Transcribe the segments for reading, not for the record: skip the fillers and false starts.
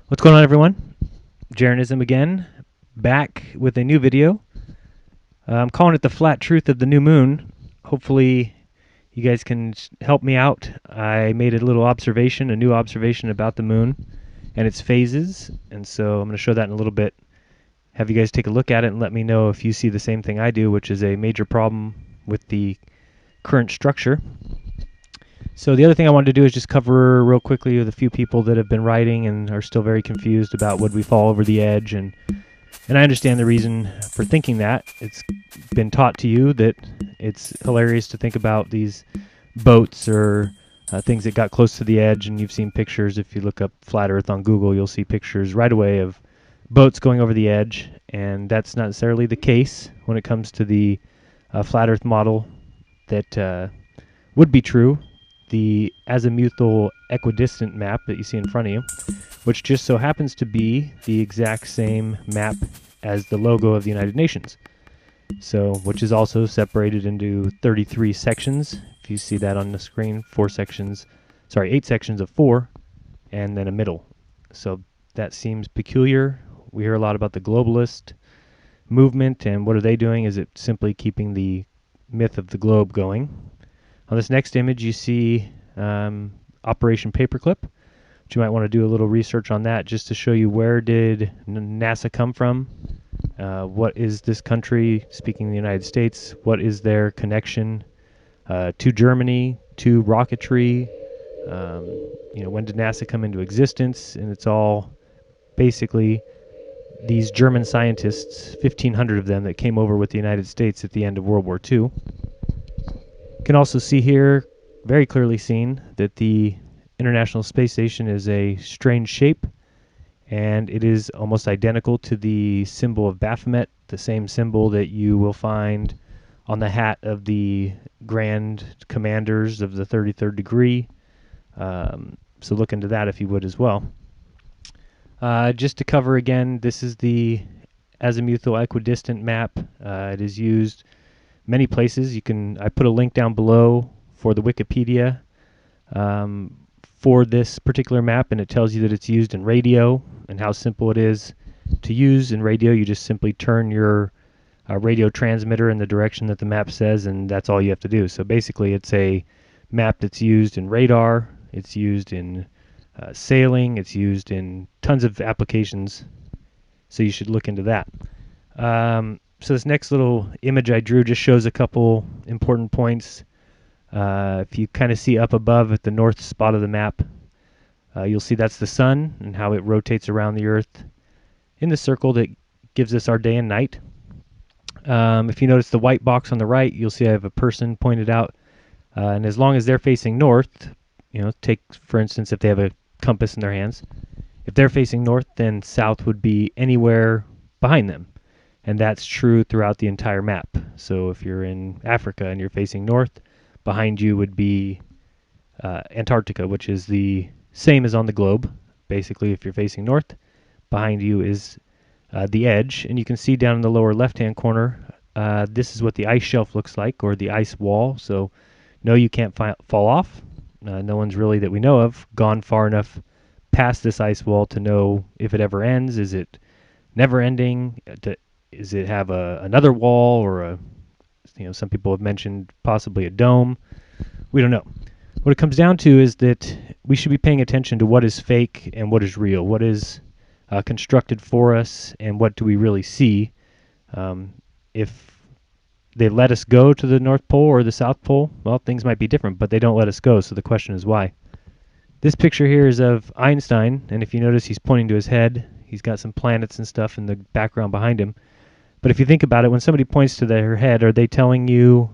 What's going on, everyone? Jeranism again, back with a new video. I'm calling it the flat truth of the new moon. Hopefully you guys can help me out. I made a little observation, a new observation about the moon and its phases, and so I'm going to show that in a little bit. Have you guys take a look at it and let me know if you see the same thing I do, which is a major problem with the current structure. So the other thing I wanted to do is just cover real quickly with a few people that have been writing and are still very confused about would we fall over the edge, and I understand the reason for thinking that. It's been taught to you that it's hilarious to think about these boats or things that got close to the edge, and you've seen pictures. If you look up flat earth on Google, you'll see pictures right away of boats going over the edge, and that's not necessarily the case when it comes to the flat earth model that would be true. The azimuthal equidistant map that you see in front of you, which just so happens to be the exact same map as the logo of the United Nations. So, which is also separated into 33 sections. If you see that on the screen, 8 sections of 4, and then a middle. So that seems peculiar. We hear a lot about the globalist movement, and what are they doing? Is it simply keeping the myth of the globe going? On this next image, you see Operation Paperclip, which you might want to do a little research on that just to show you where did NASA come from, what is this country, speaking of the United States, what is their connection to Germany, to rocketry, when did NASA come into existence, and it's all basically these German scientists, 1,500 of them, that came over with the United States at the end of World War II. You can also see here, very clearly seen, that the International Space Station is a strange shape, and it is almost identical to the symbol of Baphomet, the same symbol that you will find on the hat of the Grand Commanders of the 33rd degree. So look into that if you would as well. Just to cover again, this is the azimuthal equidistant map. It is used many places. I put a link down below for the Wikipedia for this particular map, and it tells you that it's used in radio and how simple it is to use in radio. You just simply turn your radio transmitter in the direction that the map says, and that's all you have to do. So basically it's a map that's used in radar, it's used in sailing, it's used in tons of applications, so you should look into that. So this next little image I drew just shows a couple important points. If you kind of see up above at the north spot of the map, you'll see that's the sun and how it rotates around the earth in the circle that gives us our day and night. If you notice the white box on the right, you'll see I have a person pointed out, and as long as they're facing north, take for instance if they have a compass in their hands, if they're facing north, then south would be anywhere behind them. And that's true throughout the entire map. So if you're in Africa and you're facing north, behind you would be Antarctica, which is the same as on the globe. Basically, if you're facing north, behind you is the edge. And you can see down in the lower left-hand corner, this is what the ice shelf looks like, or the ice wall. So no, you can't fall off. No one's really, that we know of, gone far enough past this ice wall to know if it ever ends. Is it never ending? Does it have another wall, or some people have mentioned possibly a dome? We don't know. What it comes down to is that we should be paying attention to what is fake and what is real, what is constructed for us, and what do we really see. If they let us go to the North Pole or the South Pole, well, things might be different, but they don't let us go, so the question is why. This picture here is of Einstein, and if you notice, he's pointing to his head. He's got some planets and stuff in the background behind him. But if you think about it, when somebody points to their head, are they telling you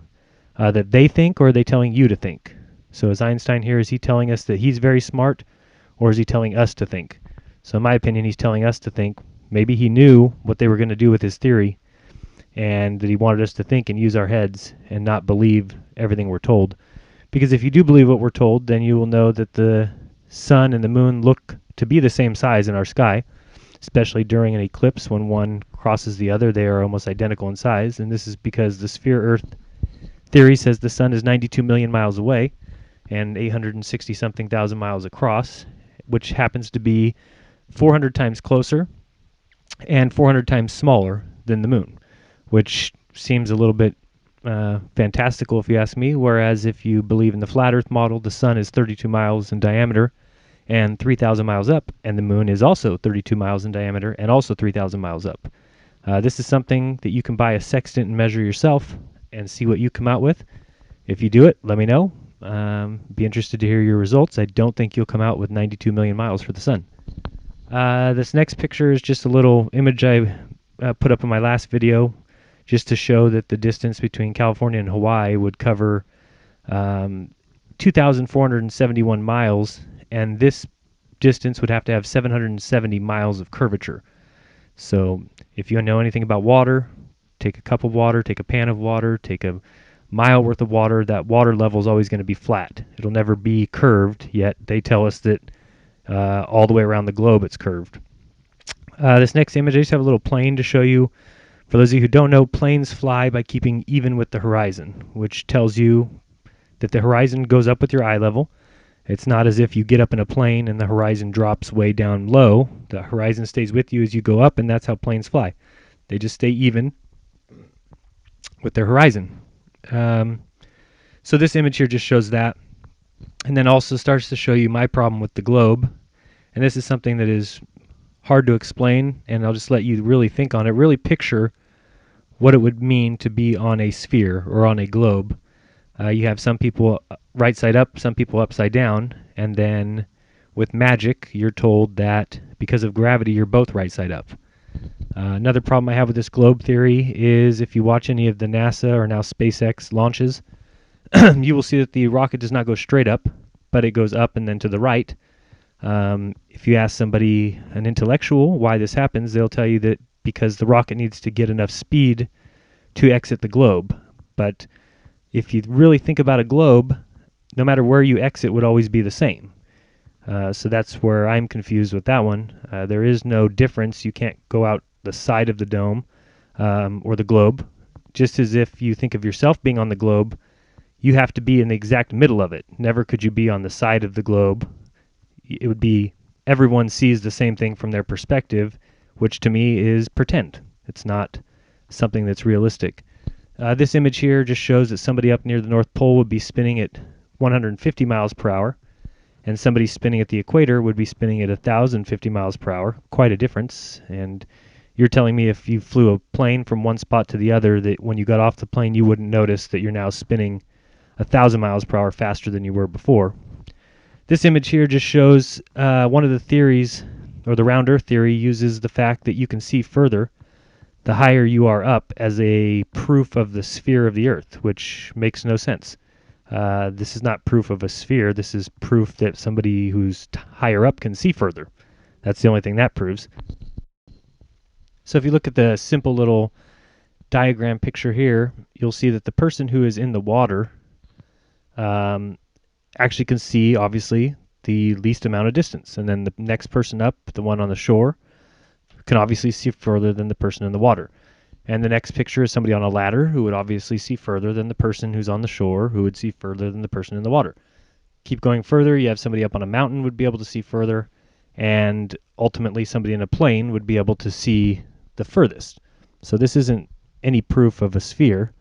that they think, or are they telling you to think? So is Einstein here, is he telling us that he's very smart, or is he telling us to think? So in my opinion, he's telling us to think. Maybe he knew what they were going to do with his theory, and that he wanted us to think and use our heads and not believe everything we're told. Because if you do believe what we're told, then you will know that the sun and the moon look to be the same size in our sky, especially during an eclipse when one crosses the other. They are almost identical in size, and this is because the sphere-Earth theory says the sun is 92 million miles away and 860-something thousand miles across, which happens to be 400 times closer and 400 times smaller than the moon, which seems a little bit fantastical if you ask me, whereas if you believe in the flat Earth model, the sun is 32 miles in diameter and 3,000 miles up, and the moon is also 32 miles in diameter and also 3,000 miles up. This is something that you can buy a sextant and measure yourself and see what you come out with. If you do it, let me know. Be interested to hear your results. I don't think you'll come out with 92 million miles for the sun. This next picture is just a little image I put up in my last video just to show that the distance between California and Hawaii would cover 2,471 miles, and this distance would have to have 770 miles of curvature. So if you know anything about water, take a cup of water, take a pan of water, take a mile worth of water, that water level is always going to be flat. It'll never be curved, yet they tell us that all the way around the globe it's curved. This next image, I just have a little plane to show you. For those of you who don't know, planes fly by keeping even with the horizon, which tells you that the horizon goes up with your eye level. It's not as if you get up in a plane and the horizon drops way down low. The horizon stays with you as you go up, and that's how planes fly. They just stay even with their horizon. So this image here just shows that, and then also starts to show you my problem with the globe. And this is something that is hard to explain, and I'll just let you really think on it. Really picture what it would mean to be on a sphere or on a globe. You have some people right side up, some people upside down, and then with magic, you're told that because of gravity, you're both right side up. Another problem I have with this globe theory is if you watch any of the NASA or now SpaceX launches, you will see that the rocket does not go straight up, but it goes up and then to the right. If you ask somebody, an intellectual, why this happens, they'll tell you that because the rocket needs to get enough speed to exit the globe. But if you really think about a globe, no matter where you exit would always be the same. So that's where I'm confused with that one. There is no difference. You can't go out the side of the dome or the globe. Just as if you think of yourself being on the globe, you have to be in the exact middle of it. Never could you be on the side of the globe. It would be everyone sees the same thing from their perspective, which to me is pretend. It's not something that's realistic. This image here just shows that somebody up near the North Pole would be spinning at 150 miles per hour, and somebody spinning at the equator would be spinning at 1,050 miles per hour. Quite a difference. And you're telling me if you flew a plane from one spot to the other, that when you got off the plane, you wouldn't notice that you're now spinning 1,000 miles per hour faster than you were before. This image here just shows one of the theories, or the round earth theory, uses the fact that you can see further the higher you are up as a proof of the sphere of the earth, which makes no sense. This is not proof of a sphere. This is proof that somebody who's higher up can see further. That's the only thing that proves. So if you look at the simple little diagram picture here, you'll see that the person who is in the water actually can see, obviously, the least amount of distance. And then the next person up, the one on the shore, can obviously see further than the person in the water. And the next picture is somebody on a ladder who would obviously see further than the person who's on the shore, who would see further than the person in the water. Keep going further, you have somebody up on a mountain would be able to see further, and ultimately somebody in a plane would be able to see the furthest. So this isn't any proof of a sphere.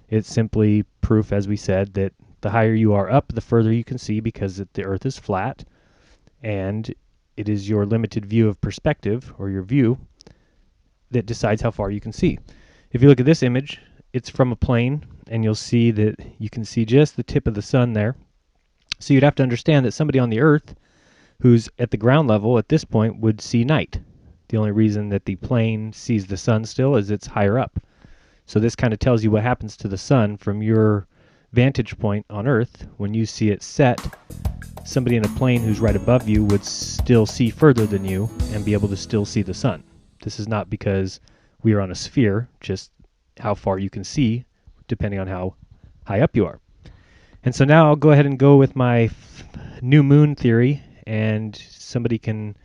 It's simply proof, as we said, that the higher you are up, the further you can see because the earth is flat, and it is your limited view of perspective, or your view, that decides how far you can see. If you look at this image, it's from a plane, and you'll see that you can see just the tip of the sun there. So you'd have to understand that somebody on the earth who's at the ground level at this point would see night. The only reason that the plane sees the sun still is it's higher up. So this kind of tells you what happens to the sun from your vantage point on Earth. When you see it set, somebody in a plane who's right above you would still see further than you and be able to still see the sun. This is not because we are on a sphere, just how far you can see depending on how high up you are. And so now I'll go ahead and go with my new moon theory, and somebody can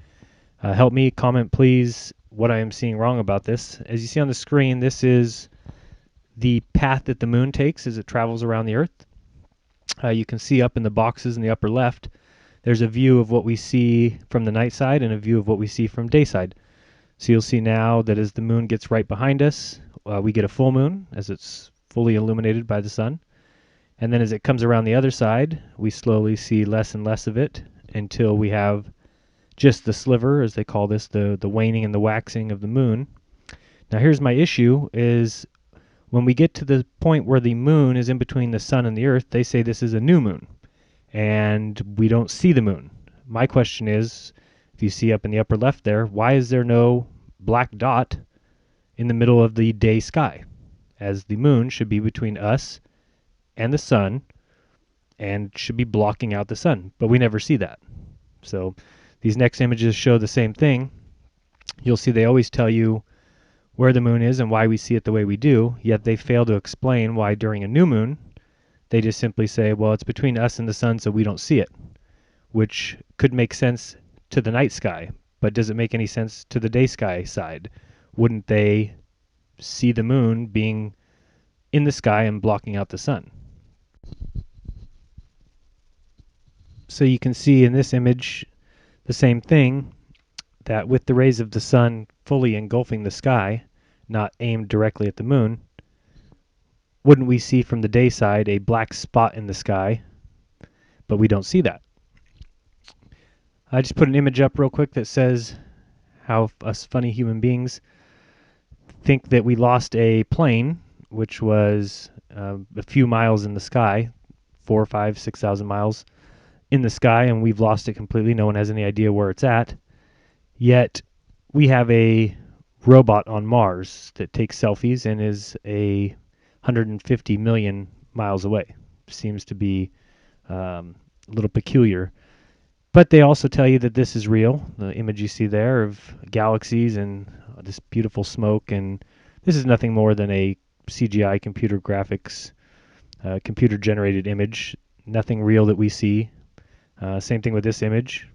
help me. Comment, please, what I am seeing wrong about this. As you see on the screen, this is the path that the moon takes as it travels around the Earth. You can see up in the boxes in the upper left there's a view of what we see from the night side and a view of what we see from day side. So you'll see now that as the moon gets right behind us, we get a full moon as it's fully illuminated by the sun. And then as it comes around the other side, we slowly see less and less of it until we have just the sliver, as they call this, the waning and the waxing of the moon. Now here's my issue is when we get to the point where the moon is in between the sun and the earth, they say this is a new moon, and we don't see the moon. My question is, if you see up in the upper left there, why is there no black dot in the middle of the day sky, as the moon should be between us and the sun and should be blocking out the sun, but we never see that. So these next images show the same thing. You'll see they always tell you where the moon is and why we see it the way we do, yet they fail to explain why during a new moon they just simply say, well, it's between us and the sun so we don't see it, which could make sense to the night sky, but does it make any sense to the day sky side? Wouldn't they see the moon being in the sky and blocking out the sun? So you can see in this image the same thing, that with the rays of the sun fully engulfing the sky, not aimed directly at the moon, wouldn't we see from the day side a black spot in the sky? But we don't see that. I just put an image up real quick that says how us funny human beings think that we lost a plane, which was a few miles in the sky, 4, 5, 6,000 miles in the sky, and we've lost it completely. No one has any idea where it's at. Yet we have a robot on Mars that takes selfies and is 150 million miles away. Seems to be a little peculiar. But they also tell you that this is real. The image you see there of galaxies and this beautiful smoke, and this is nothing more than a CGI computer graphics, computer-generated image. Nothing real that we see. Same thing with this image.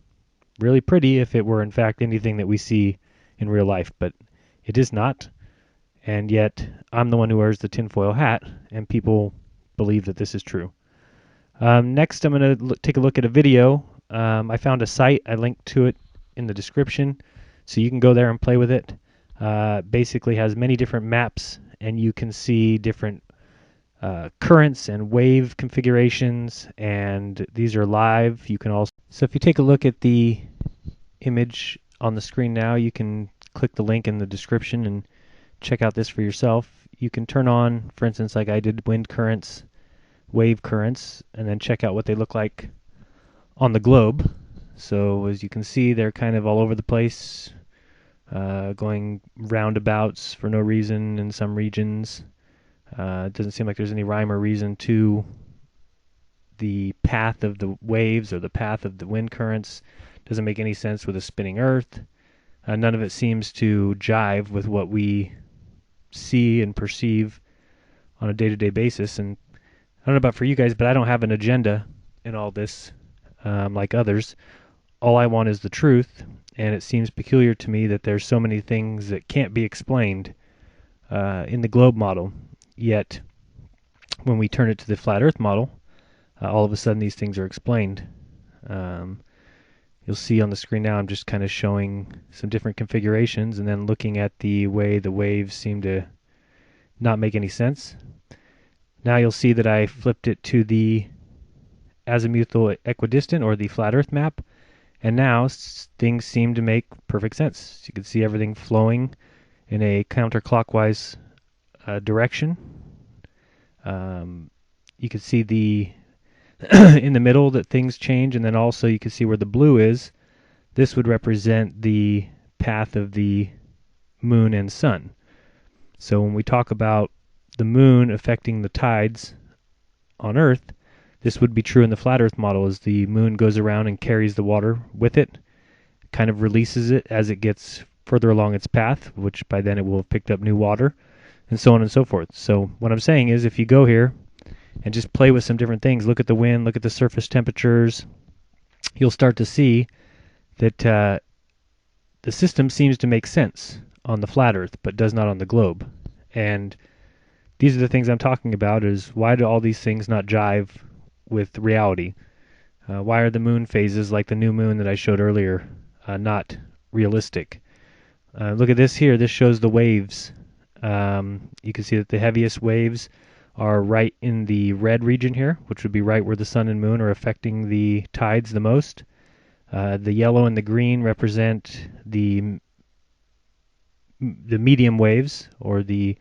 Really pretty if it were in fact anything that we see in real life, but it is not. And yet I'm the one who wears the tinfoil hat, and people believe that this is true. Next, I'm going to take a look at a video. I found a site. I linked to it in the description, so you can go there and play with it. Basically has many different maps, and you can see different currents and wave configurations, and these are live. You can also, so if you take a look at the image on the screen now, you can click the link in the description and check out this for yourself. You can turn on, for instance, like I did, wind currents, wave currents, and then check out what they look like on the globe. So as you can see, they're kind of all over the place, going roundabouts for no reason in some regions. It doesn't seem like there's any rhyme or reason to the path of the waves or the path of the wind currents. Doesn't make any sense with a spinning Earth. None of it seems to jive with what we see and perceive on a day-to-day basis. And I don't know about for you guys, but I don't have an agenda in all this like others. All I want is the truth, and it seems peculiar to me that there's so many things that can't be explained in the globe model. Yet, when we turn it to the flat Earth model, all of a sudden these things are explained. You'll see on the screen now I'm just kind of showing some different configurations and then looking at the way the waves seem to not make any sense. Now you'll see that I flipped it to the azimuthal equidistant, or the flat Earth map, and now things seem to make perfect sense. You can see everything flowing in a counterclockwise direction. You can see the in the middle that things change, and then also you can see where the blue is. This would represent the path of the moon and sun. So when we talk about the moon affecting the tides on Earth, this would be true in the flat Earth model, as the moon goes around and carries the water with it, kind of releases it as it gets further along its path, which by then it will have picked up new water, and so on and so forth. So what I'm saying is, if you go here and just play with some different things, look at the wind, look at the surface temperatures, you'll start to see that the system seems to make sense on the flat Earth, but does not on the globe. And these are the things I'm talking about, is why do all these things not jive with reality? Why are the moon phases like the new moon that I showed earlier not realistic? Look at this here. This shows the waves. You can see that the heaviest waves are right in the red region here, which would be right where the sun and moon are affecting the tides the most. The yellow and the green represent the medium waves, or the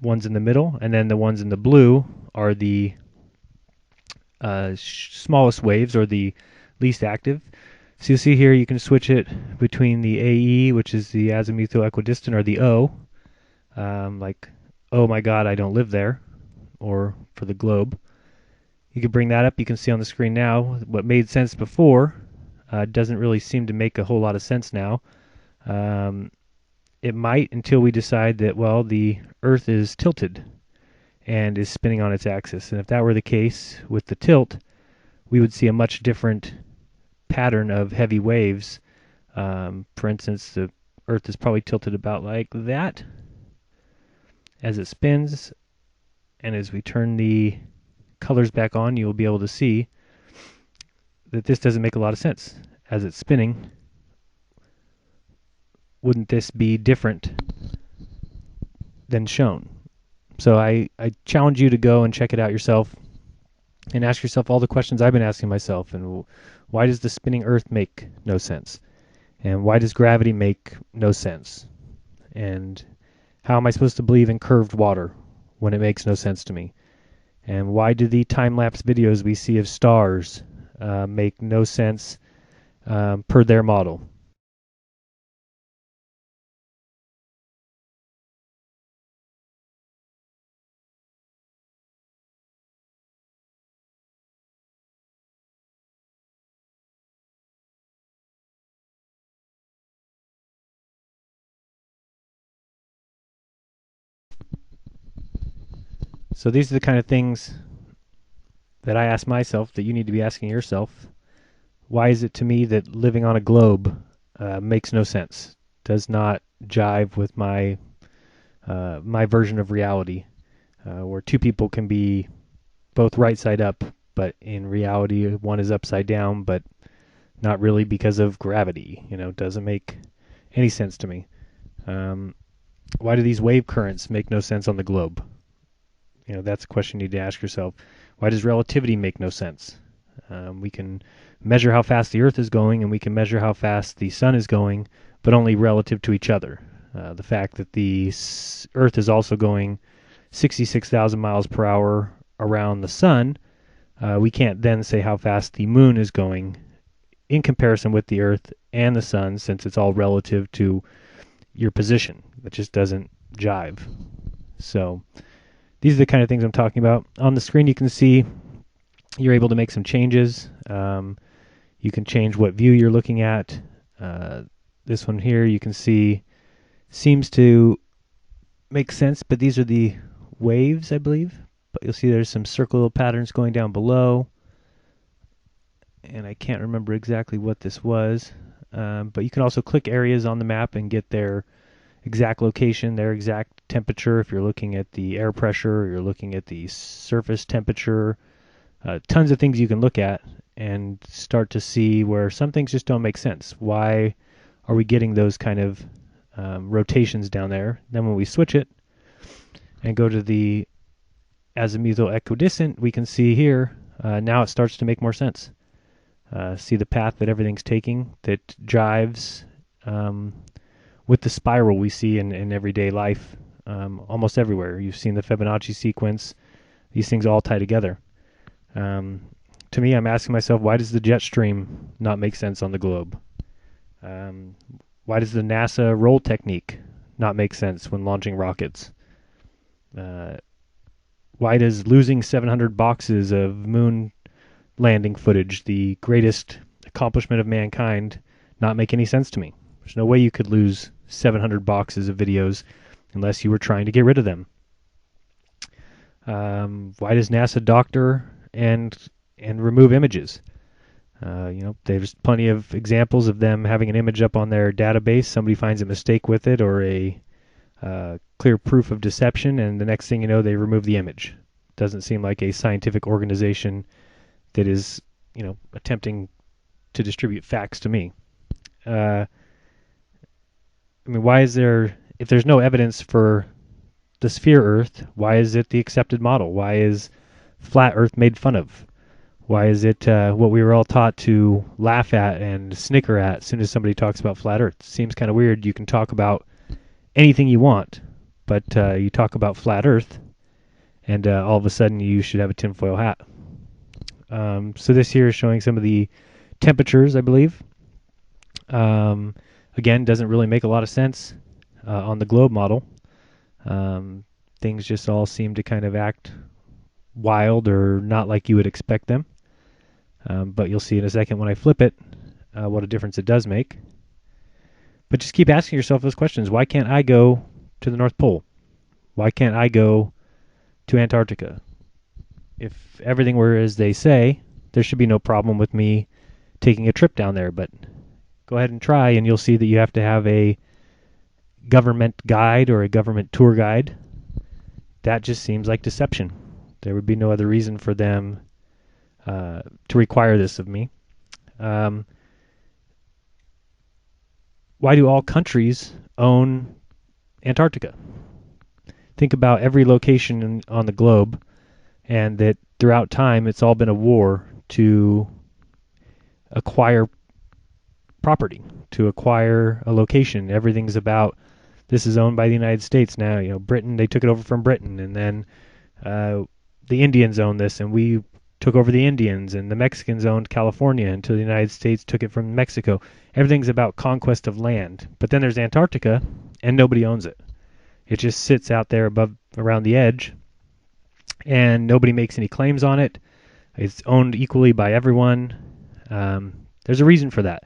ones in the middle, and then the ones in the blue are the smallest waves, or the least active. So you'll see here you can switch it between the AE, which is the azimuthal equidistant, or the O, like, oh my god, I don't live there, or for the globe. You can bring that up. You can see on the screen now what made sense before doesn't really seem to make a whole lot of sense now. It might, until we decide that, well, the Earth is tilted and is spinning on its axis. And if that were the case with the tilt, we would see a much different pattern of heavy waves. For instance, the Earth is probably tilted about like that as it spins. And as we turn the colors back on, you'll be able to see that this doesn't make a lot of sense. As it's spinning, wouldn't this be different than shown? So I challenge you to go and check it out yourself and ask yourself all the questions I've been asking myself. And why does the spinning Earth make no sense? And why does gravity make no sense? And how am I supposed to believe in curved water when it makes no sense to me? And why do the time-lapse videos we see of stars make no sense per their model? So these are the kind of things that I ask myself that you need to be asking yourself. Why is it to me that living on a globe makes no sense? Does not jive with my version of reality, where two people can be both right side up, but in reality one is upside down, but not really because of gravity. Doesn't make any sense to me. Why do these wave currents make no sense on the globe? That's a question you need to ask yourself. Why does relativity make no sense? We can measure how fast the Earth is going, and we can measure how fast the sun is going, but only relative to each other. The fact that the Earth is also going 66,000 miles per hour around the sun, we can't then say how fast the moon is going in comparison with the Earth and the sun, since it's all relative to your position. It just doesn't jive. So these are the kind of things I'm talking about. On the screen you can see you're able to make some changes. You can change what view you're looking at. This one here you can see seems to make sense, but these are the waves, I believe. But you'll see there's some circular patterns going down below. And I can't remember exactly what this was. But you can also click areas on the map and get their exact location, their exact temperature. If you're looking at the air pressure, or you're looking at the surface temperature, tons of things you can look at and start to see where some things just don't make sense. Why are we getting those kind of rotations down there? Then when we switch it and go to the azimuthal equidistant, we can see here now it starts to make more sense. See the path that everything's taking that jives with the spiral we see in everyday life almost everywhere. You've seen the Fibonacci sequence. These things all tie together. To me, I'm asking myself, why does the jet stream not make sense on the globe? Why does the NASA roll technique not make sense when launching rockets? Why does losing 700 boxes of moon landing footage, the greatest accomplishment of mankind, not make any sense to me? There's no way you could lose 700 boxes of videos unless you were trying to get rid of them. Why does NASA doctor and remove images? There's plenty of examples of them having an image up on their database. Somebody finds a mistake with it or a clear proof of deception, and the next thing you know, they remove the image. Doesn't seem like a scientific organization that is, attempting to distribute facts to me. Why is there, if there's no evidence for the sphere Earth, why is it the accepted model? Why is flat Earth made fun of? Why is it what we were all taught to laugh at and snicker at as soon as somebody talks about flat Earth? Seems kind of weird. You can talk about anything you want, but you talk about flat Earth, and all of a sudden you should have a tinfoil hat. So this here is showing some of the temperatures, I believe. Again, doesn't really make a lot of sense on the globe model. Things just all seem to kind of act wild or not like you would expect them. But you'll see in a second when I flip it what a difference it does make. But just keep asking yourself those questions. Why can't I go to the North Pole? Why can't I go to Antarctica? If everything were as they say, there should be no problem with me taking a trip down there. But go ahead and try, and you'll see that you have to have a government guide or a government tour guide. That just seems like deception. There would be no other reason for them to require this of me. Why do all countries own Antarctica? Think about every location on the globe, and that throughout time it's all been a war to acquire property, to acquire a location. Everything's about, this is owned by the United States now. Britain, they took it over from Britain, and then the Indians own this, and we took over the Indians, and the Mexicans owned California until the United States took it from Mexico. Everything's about conquest of land. But then there's Antarctica, and nobody owns it. It just sits out there around the edge, and nobody makes any claims on it. It's owned equally by everyone. There's a reason for that.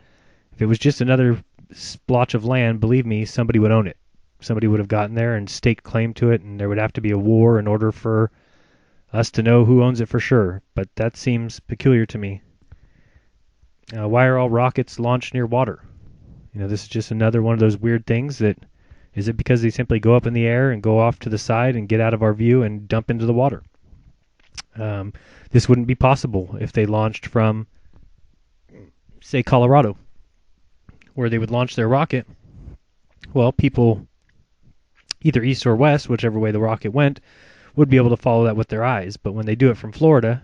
If it was just another splotch of land, believe me, somebody would own it. Somebody would have gotten there and staked claim to it, and there would have to be a war in order for us to know who owns it for sure. But that seems peculiar to me. Why are all rockets launched near water? This is just another one of those weird things that, is it because they simply go up in the air and go off to the side and get out of our view and dump into the water? This wouldn't be possible if they launched from, say, Colorado, where they would launch their rocket. Well, people, either east or west, whichever way the rocket went, would be able to follow that with their eyes. But when they do it from Florida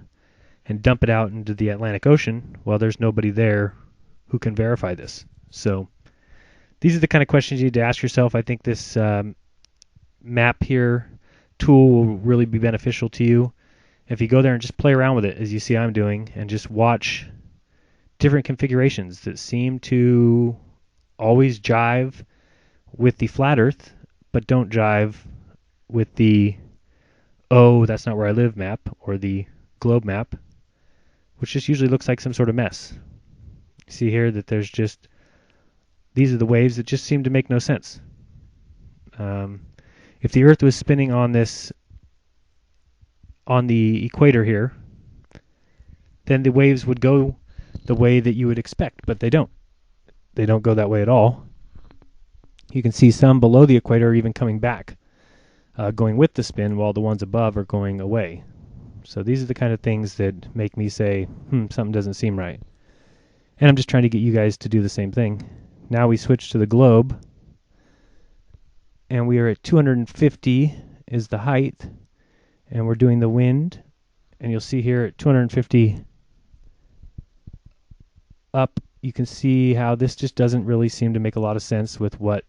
and dump it out into the Atlantic Ocean, well, there's nobody there who can verify this. So these are the kind of questions you need to ask yourself. I think this map here tool will really be beneficial to you. If you go there and just play around with it, as you see I'm doing, and just watch different configurations that seem to always jive with the flat Earth, but don't jive with the, oh, that's not where I live map, or the globe map, which just usually looks like some sort of mess. You see here that there's just, these are the waves that just seem to make no sense. If the Earth was spinning on this, on the equator here, then the waves would go the way that you would expect, but they don't. They don't go that way at all. You can see some below the equator are even coming back, going with the spin, while the ones above are going away. So these are the kind of things that make me say, something doesn't seem right. And I'm just trying to get you guys to do the same thing. Now we switch to the globe, and we are at 250 is the height, and we're doing the wind, and you'll see here at 250 up, you can see how this just doesn't really seem to make a lot of sense with what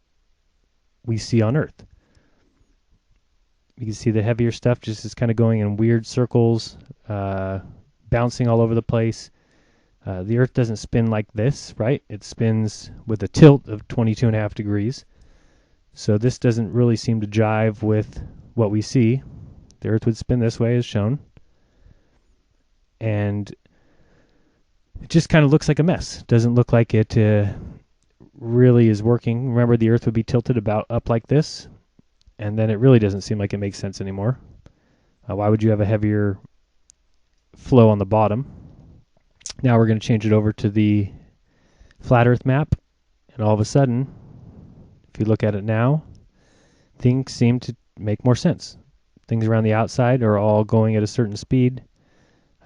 we see on Earth. You can see the heavier stuff just is kind of going in weird circles, bouncing all over the place. The Earth doesn't spin like this, right? It spins with a tilt of 22.5 degrees. So this doesn't really seem to jive with what we see. The Earth would spin this way as shown. And it just kind of looks like a mess. Doesn't look like it really is working. Remember, the Earth would be tilted about up like this, and then it really doesn't seem like it makes sense anymore. Why would you have a heavier flow on the bottom? Now we're going to change it over to the flat Earth map, and all of a sudden, if you look at it now, things seem to make more sense. things around the outside are all going at a certain speed.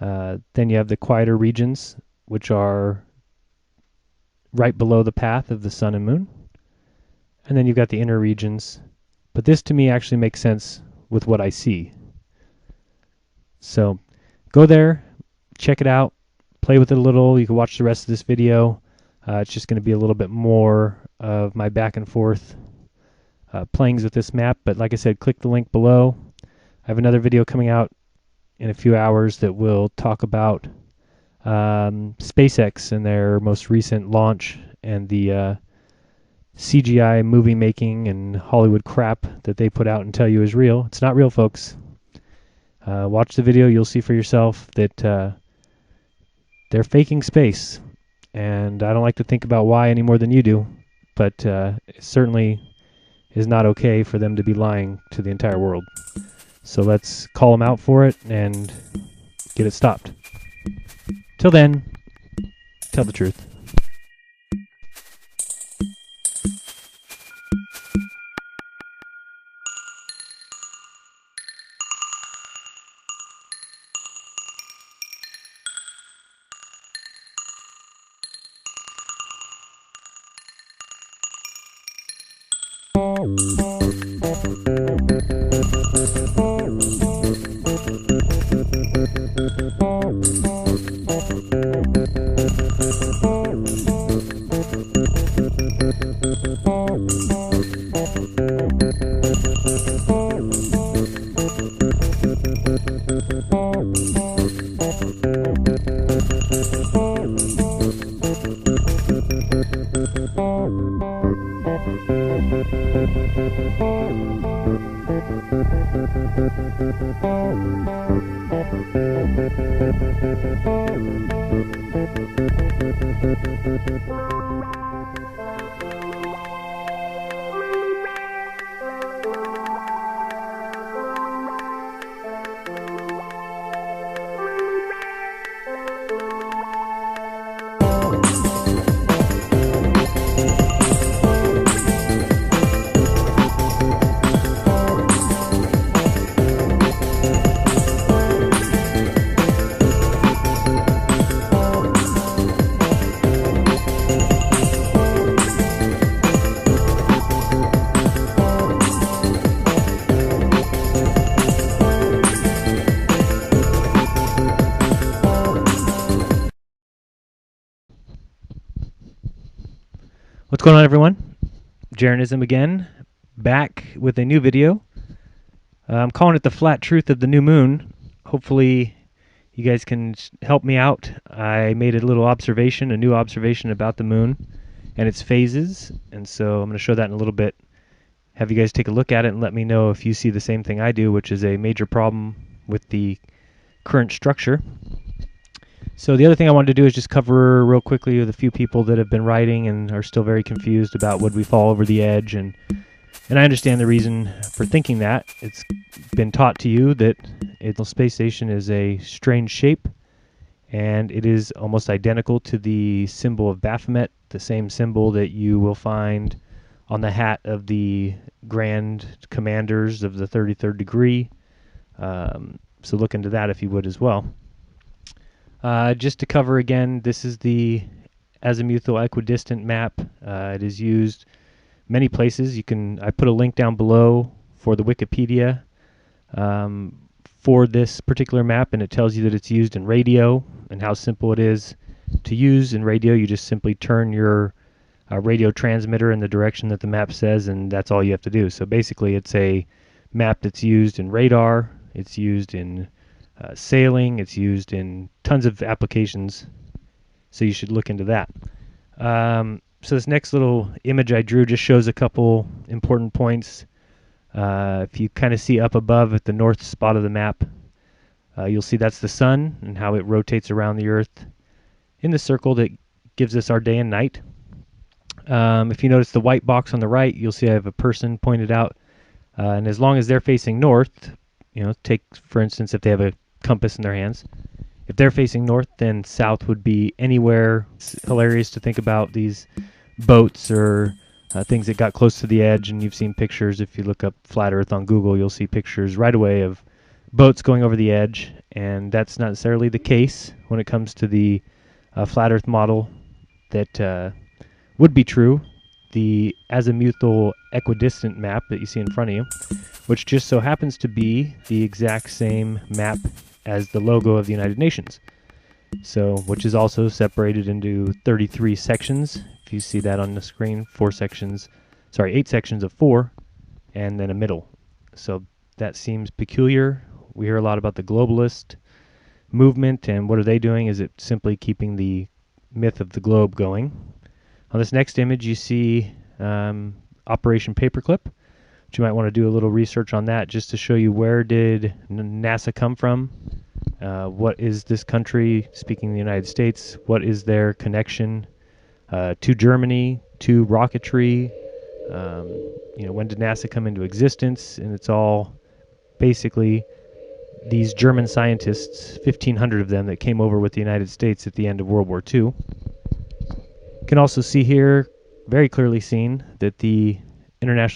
Then you have the quieter regions, which are right below the path of the sun and moon. And then you've got the inner regions. But this to me actually makes sense with what I see. So go there, check it out, play with it a little. You can watch the rest of this video. It's just going to be a little bit more of my back and forth playings with this map. But like I said, click the link below. I have another video coming out in a few hours that will talk about SpaceX and their most recent launch and the CGI movie making and Hollywood crap that they put out and tell you is real. It's not real, folks. Watch the video. You'll see for yourself that they're faking space. And I don't like to think about why any more than you do. But it certainly is not okay for them to be lying to the entire world. So let's call them out for it and get it stopped. Till then, tell the truth. What's going on, everyone? Jeranism again, back with a new video. I'm calling it the flat truth of the new moon. Hopefully you guys can help me out. I made a little observation, a new observation about the moon and its phases, and so I'm going to show that in a little bit. Have you guys take a look at it and let me know if you see the same thing I do, which is a major problem with the current structure. So the other thing I wanted to do is just cover real quickly with a few people that have been writing and are still very confused about would we fall over the edge, and I understand the reason for thinking that. It's been taught to you that the space station is a strange shape, and it is almost identical to the symbol of Baphomet, the same symbol that you will find on the hat of the Grand Commanders of the 33rd degree. So look into that if you would as well. Just to cover again, this is the azimuthal equidistant map. It is used many places. I put a link down below for the Wikipedia for this particular map, and it tells you that it's used in radio and how simple it is to use in radio. You just simply turn your radio transmitter in the direction that the map says, and that's all you have to do. So basically it's a map that's used in radar, it's used in sailing, it's used in tons of applications, so you should look into that. So this next little image I drew just shows a couple important points. If you kind of see up above at the north spot of the map, you'll see that's the sun and how it rotates around the earth in the circle that gives us our day and night. If you notice the white box on the right, you'll see I have a person pointed out, and as long as they're facing north, take for instance if they have a compass in their hands. If they're facing north, then south would be anywhere. It's hilarious to think about these boats or things that got close to the edge, and you've seen pictures. If you look up flat Earth on Google, you'll see pictures right away of boats going over the edge, and that's not necessarily the case when it comes to the flat Earth model that would be true. The azimuthal equidistant map that you see in front of you, which just so happens to be the exact same map as the logo of the United Nations. So, which is also separated into 33 sections. If you see that on the screen, 8 sections of 4, and then a middle. So that seems peculiar. We hear a lot about the globalist movement, and what are they doing? Is it simply keeping the myth of the globe going? On this next image, you see Operation Paperclip, which you might want to do a little research on that just to show you where did NASA come from. What is this country, speaking the United States, what is their connection to Germany, to rocketry? When did NASA come into existence? And it's all basically these German scientists, 1,500 of them, that came over with the United States at the end of World War II. You can also see here, very clearly seen, that the International